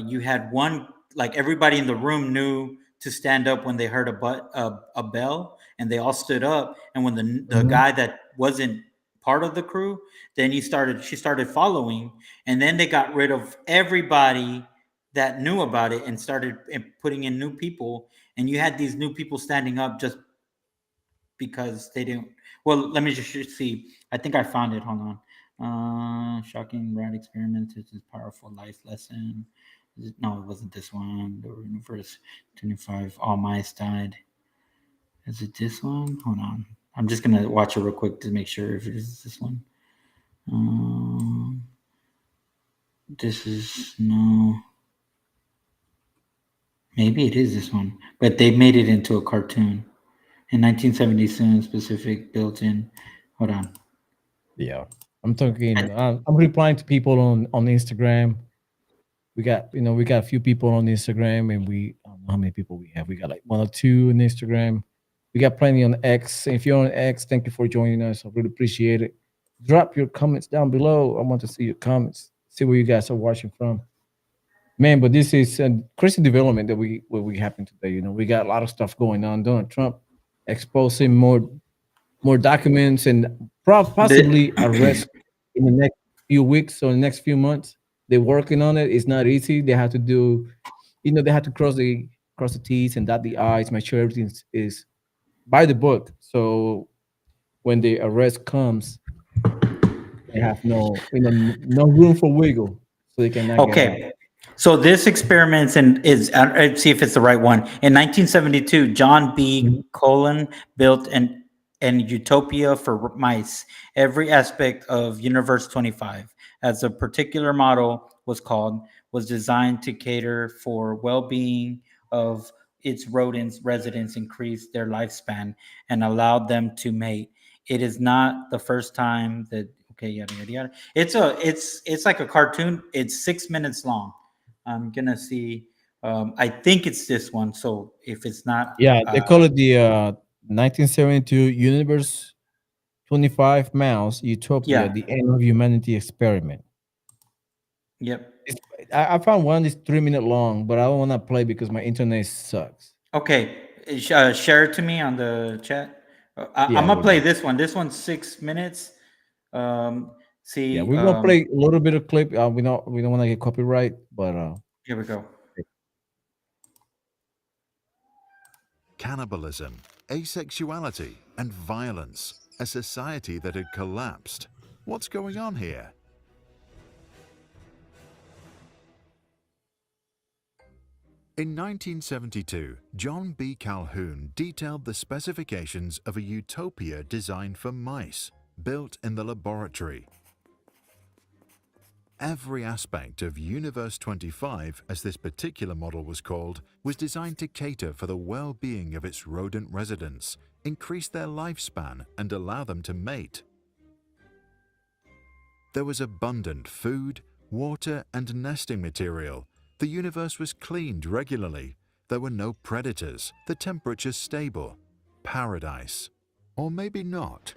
you had one, like everybody in the room knew to stand up when they heard a bell, and they all stood up. And when the Mhm. guy that wasn't part of the crew, then she started following, and then they got rid of everybody that knew about it and started putting in new people. and you had these new people standing up just because they didn't. Well, let me just see. I think I found it. Hold on. Shocking rat experiment. This is powerful life lesson. No, it wasn't this one. The universe 25. All mice died. Is it this one? Hold on. I'm just gonna watch it real quick to make sure if it is this one. This is no. Maybe it is this one, but they made it into a cartoon in 1977. Specific built-in. Hold on. Yeah, I'm talking. I'm replying to people on Instagram. We got a few people on Instagram, and I don't know how many people we have. We got like 1 or 2 on Instagram. We got plenty on X. If you're on X, thank you for joining us. I really appreciate it. Drop your comments down below. I want to see your comments. See where you guys are watching from. Man, but this is a crazy development that we happen today. We got a lot of stuff going on. Donald Trump exposing more documents and possibly arrest in the next few weeks or the next few months. They're working on it. It's not easy. They have to do, they have to cross the T's and dot the I's, make sure everything is by the book. So when the arrest comes, they have no room for wiggle, so they cannot get out. Okay. So this experiment is let's see if it's the right one. In 1972, John B. Colon built an utopia for mice. Every aspect of Universe 25, as a particular model was designed to cater for well-being of its rodents residents, increase their lifespan, and allowed them to mate. It is not the first time that yada yada yada. It's like a cartoon. It's 6 minutes long. I'm gonna see. I think it's this one. So if it's not, yeah, they call it the 1972 Universe 25 Mouse Utopia, the End of Humanity Experiment. Yep. I found one that's 3 minute long, but I don't want to play because my internet sucks. Okay, share it to me on the chat. I'm gonna play this one. This one's 6 minutes. See, we're gonna play a little bit of clip. We don't want to get copyright, but here we go. Cannibalism, asexuality, and violence. A society that had collapsed. What's going on here? In 1972, John B. Calhoun detailed the specifications of a utopia designed for mice, built in the laboratory. Every aspect of Universe 25, as this particular model was called, was designed to cater for the well-being of its rodent residents, increase their lifespan, and allow them to mate. There was abundant food, water, and nesting material. The universe was cleaned regularly. There were no predators, the temperature stable. Paradise. Or maybe not.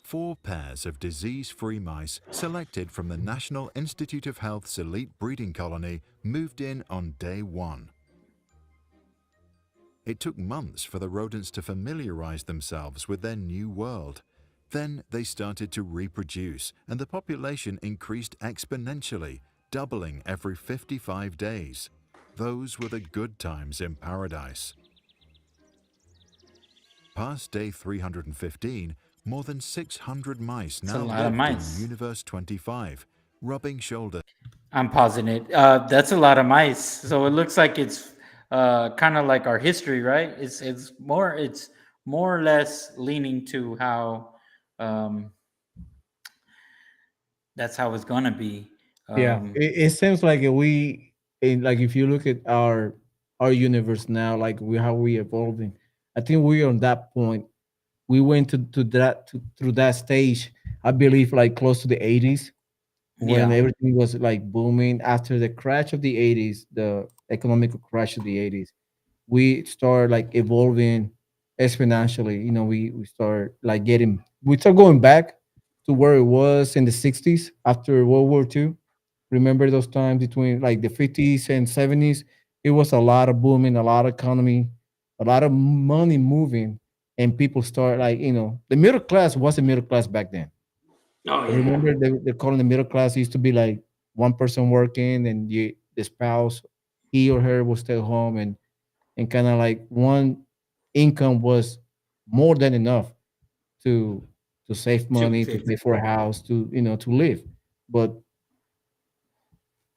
4 pairs of disease-free mice selected from the National Institute of Health's elite breeding colony moved in on day 1. It took months for the rodents to familiarize themselves with their new world. Then they started to reproduce, and the population increased exponentially, doubling every 55 days. Those were the good times in paradise. Past day 315, more than 600 mice now live in Universe 25, rubbing shoulders. I'm pausing it. That's a lot of mice. So it looks like it's kind of like our history, right? It's more or less leaning to how that's how it's gonna be. It seems like if you look at our universe now, like how we evolving, I think we're on that point. We went through that stage, I believe, like close to the 80s, when everything was like booming. After the crash of the 80s, the economic crash of the 80s, we started like evolving exponentially. We start going back to where it was in the 60s after World War II. Remember those times between like the 50s and 70s? It was a lot of booming, a lot of economy, a lot of money moving. And people start the middle class wasn't middle class back then. Oh, yeah. Remember they're calling the middle class used to be like one person working and the spouse, he or her will stay home, and kind of like one income was more than enough to save money, to pay for a house, to to live. But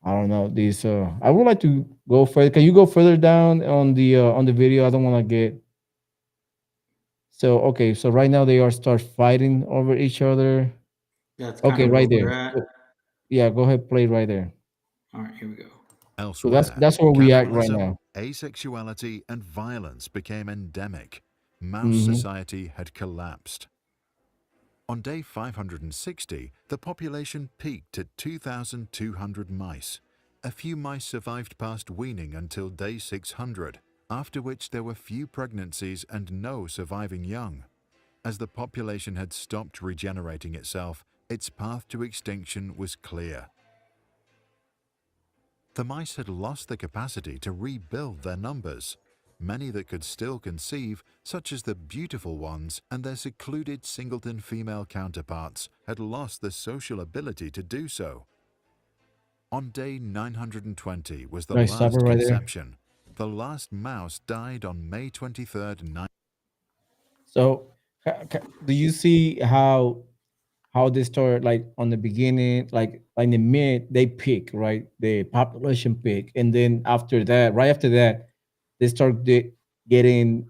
I don't know this. I would like to go further. Can you go further down on the video? I don't want to get. So okay, so right now they are start fighting over each other. That's kind Okay, of where right we're there. at. Yeah, go ahead, play right there. All right, here we go. So Elsewhere, that's where we at right cannibalism, now. asexuality, and violence became endemic. Mouse Hmm. society had collapsed. On day 560, the population peaked at 2,200 mice. A few mice survived past weaning until day 600, after which there were few pregnancies and no surviving young. As the population had stopped regenerating itself, its path to extinction was clear. The mice had lost the capacity to rebuild their numbers. Many that could still conceive, such as the beautiful ones and their secluded singleton female counterparts, had lost the social ability to do so. On day 920 was the Nice, stop it last right there. conception. The last mouse died on May 23rd, So do you see how they start like on the beginning, like in the mid, they peak, right? The population peak, and then after that, right after that, they start getting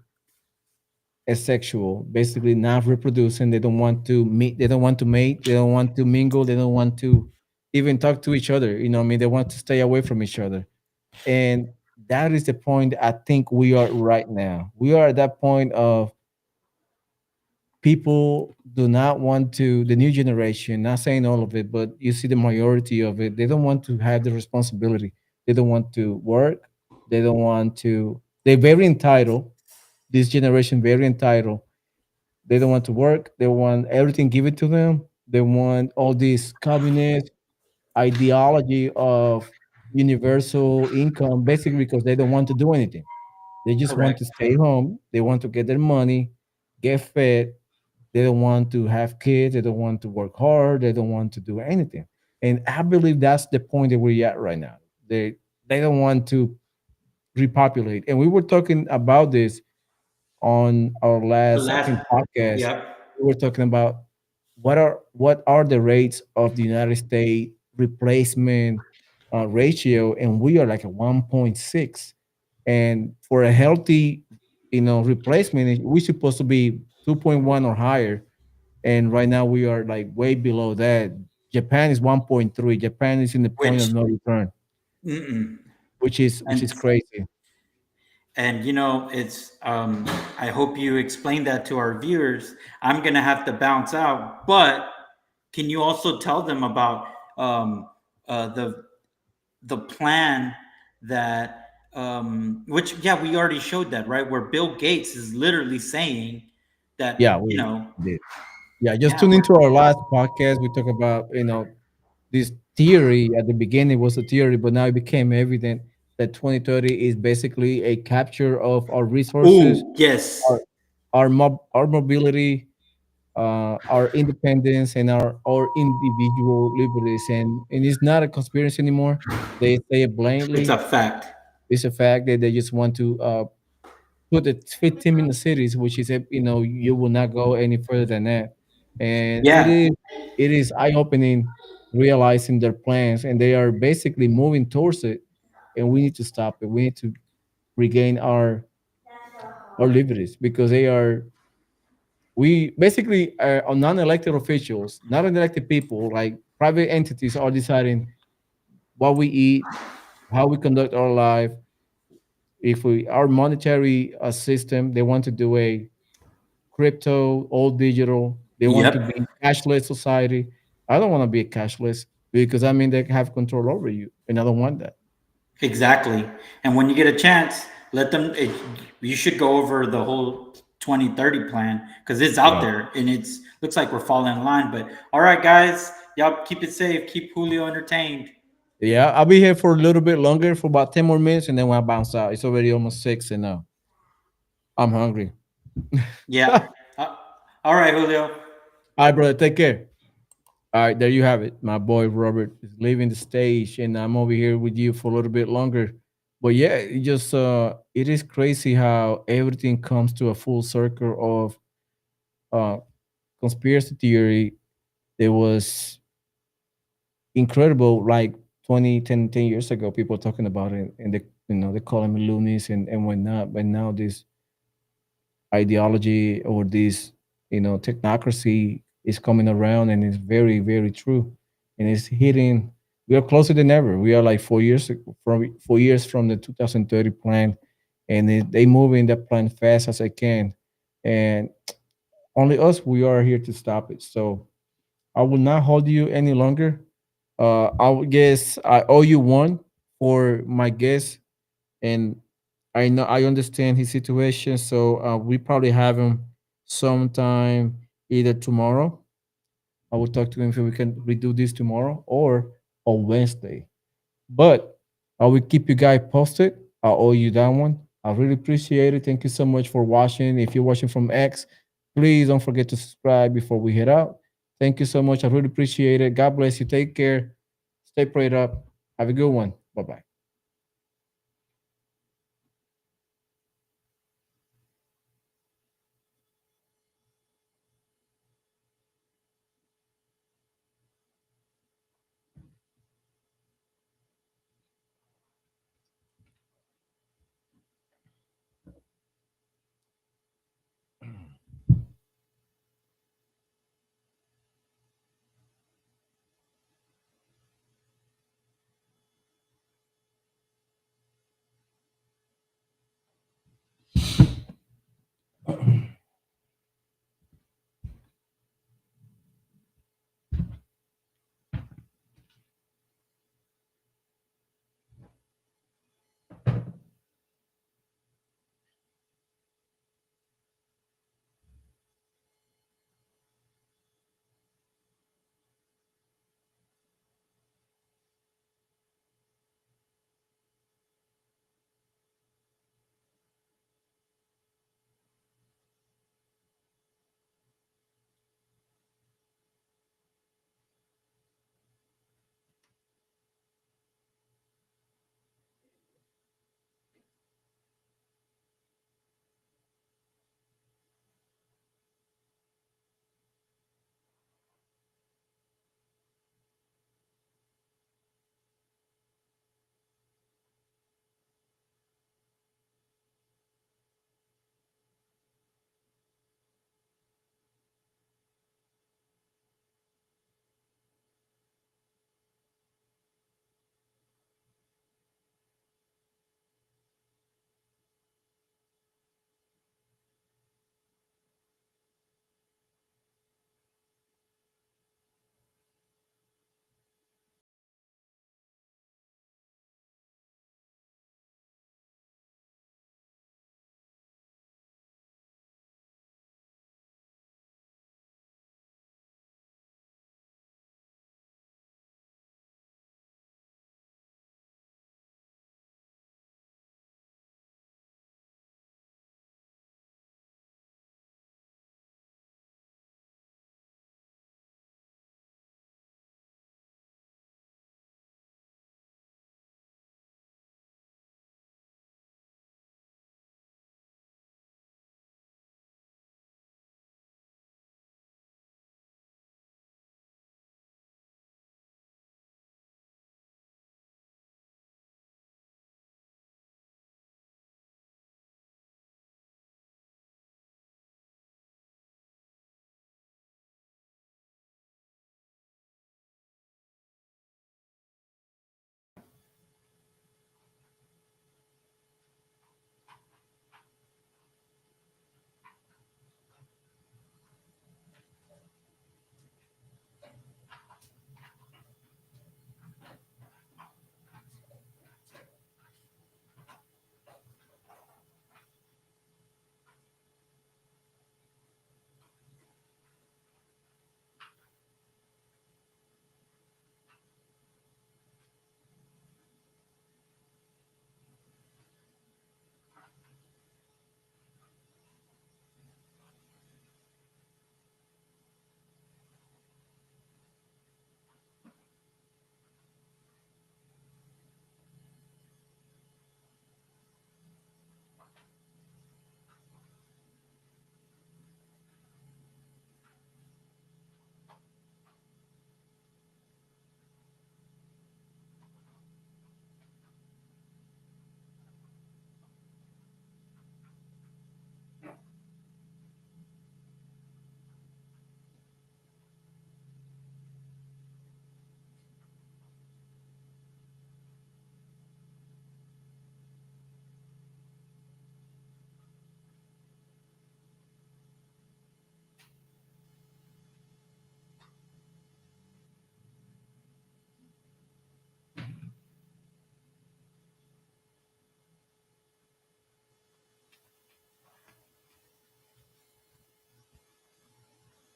asexual, basically not reproducing. They don't want to meet. They don't want to mate. They don't want to mingle. They don't want to even talk to each other. You know what I mean? They want to stay away from each other, and that is the point I think we are right now. We are at that point of people do not want to, the new generation, not saying all of it, but you see the majority of it, they don't want to have the responsibility. They don't want to work. They don't want to, they're very entitled. This generation very entitled. They don't want to work. They want everything given to them. They want all this communist ideology of universal income, basically because they don't want to do anything. They just want Correct. to stay home. They want to get their money, get fed. They don't want to have kids. They don't want to work hard. They don't want to do anything. And I believe that's the point that we're at right now. They don't want to repopulate. And we were talking about this on our The last, I last, think, podcast. yep. We were talking about what are the rates of the United States replacement ratio, and we are like a 1.6. And for a healthy, replacement, we're supposed to be 2.1 or higher. And right now we are like way below that. Japan is 1.3. Japan is in the point of Which, no return, mm-mm. which is and crazy. it's I hope you explain that to our viewers. I'm gonna have to bounce out, but can you also tell them about um, the plan that which, yeah, we already showed that, right, where Bill Gates is literally saying that, Yeah, we did. Yeah, just yeah, tune into our last podcast. We talk about, this theory. At the beginning was a theory, but now it became evident that 2030 is basically a capture of our resources, oh yes, our our mobility, our independence, and our individual liberties. And it's not a conspiracy anymore. They say it it's a blatantly. fact. It's a fact that they just want to put the 15 minute cities, which is you will not go any further than that. And Yeah, it is eye opening realizing their plans, and they are basically moving towards it. And we need to stop it. We need to regain our liberties because they are we basically are non-elected officials, not elected people, like private entities are deciding what we eat, how we conduct our life. If we our monetary system, they want to do a crypto, all digital. They want to yep, be cashless society. I don't want to be a cashless because I mean they have control over you, and I don't want that. exactly. And when you get a chance, let them. You should go over the whole 2030 plan because it's out Right. there and it's looks like we're falling in line. But all right, guys, y'all keep it safe, keep Julio entertained. Yeah, I'll be here for a little bit longer, for about 10 more minutes, and then we'll bounce out. It's already almost 6, and I'm hungry. Yeah. All right, Julio. All right, brother. Take care. All right, there you have it. My boy Robert is leaving the stage, and I'm over here with you for a little bit longer. But yeah, it just it is crazy how everything comes to a full circle of uh, conspiracy theory. There was incredible like 20, 10 years ago, people talking about it, and they call them loonies and whatnot. But now this ideology or this technocracy is coming around, and it's very very true, and it's hitting. We are closer than ever. We are like 4 years from 4 years from the 2030 plan, and they move in that plan fast as I can, and only us, we are here to stop it. So I will not hold you any longer. I would guess I owe you one for my guest, and I know I understand his situation. So we probably have him sometime either tomorrow. I will talk to him if we can redo this tomorrow or on Wednesday. But I will keep you guys posted. I owe you that one. I really appreciate it. Thank you so much for watching. If you're watching from X, please don't forget to subscribe before we head out. Thank you so much. I really appreciate it. God bless you. Take care. Stay prayed up. Have a good one. Bye bye.